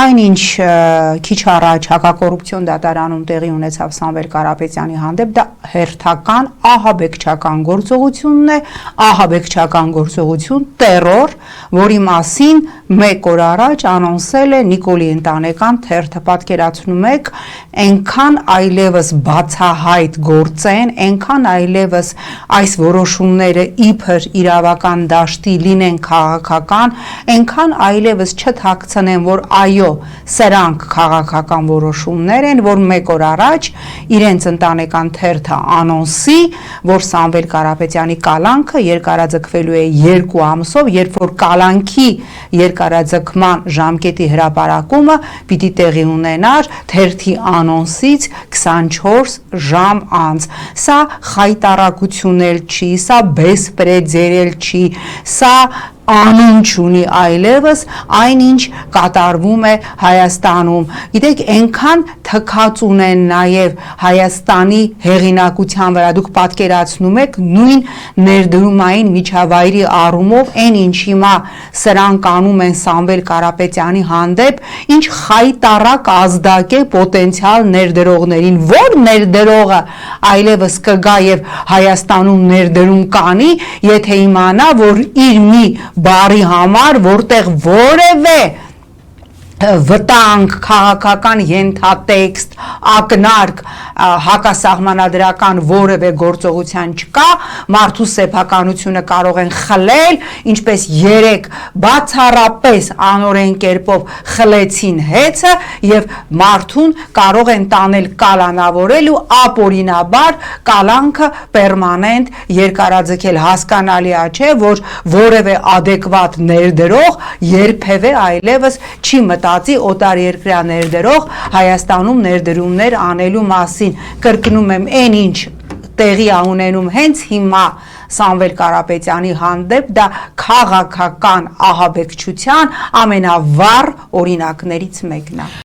Այնինչ քիչ առաջ հակակոռուպցիոն դատարանում տեղի ունեցավ Սամվել Կարապետյանի հանդեպ դա հերթական ահաբեկչական գործողությունն է, ահաբեկչական գործողություն տերոր, որի մասին 1 օր առաջ անոնսել է Նիկոլի ընտանեկան թերթը, պատկերացնում եք, այնքան այլևս բացահայտ գործ են, այնքան այլևս այս որոշումները իբր իրավական դաշտի լինեն քաղաքական, այնքան այլևս չթաքցնեն, որ այո, սրանք քաղաքական որոշումներ են, որ 1 օր առաջ իրենց ընտանեկան թերթը անոնսի, որ Սամվել Կարապետյանի կալանքը երկարաձգվելու է 2 ամսով, երբ որ կալանքի երկարաձգման ժամկետի հրապարակումը պիտի տեղի ունենար թերթի անոնսից 24 ժամ անց։ Սա խայտառակություն էլ չի, սա բեսպրեդել չի, սա անուն չունի այլևս այնինչ կատարվում է Հայաստանում։ Գիտեք, այնքան թքած ունեն նաև Հայաստանի հեղինակության վրա, դուք պատկերացնում եք նույն ներդրումային միջավայրի առումով այն ինչ հիմա սրանք անում են Սամվել Կարապետյանի հանդեպ, ինչ խայտառակ ազդակ է պոտենցիալ ներդրողներին, որ ներդրողը այլևս կգա եւ Հայաստանում ներդրում կանի, եթե իմանա, որ իր մի բարի համար, որտեղ որևէ վտանգ, քաղաքական ենթատեքստ, ակնարկ, հակասահմանադրական որևէ գործողության չկա, մարդու սեփականությունը կարող են խլել, ինչպես 3 բացառապես անօրեն կերպով խլեցին հեծը եւ մարդուն կարող են տանել կալանավորել ու ապօրինաբար կալանքը պերմանենտ երկարաձգել։ Հասկանալի է, որ որևէ adekvat ներդրող երբևէ այլևս չի մտածի օտարերկրյա ներդրող Հայաստանում ներդրումներ անելու մասին։ Կրկնում եմ, այն ինչ տեղի է ունենում հենց հիմա Սամվել Կարապետյանի հանդեպ, դա քաղաքական ահաբեկչության ամենավառ օրինակներից մեկն է։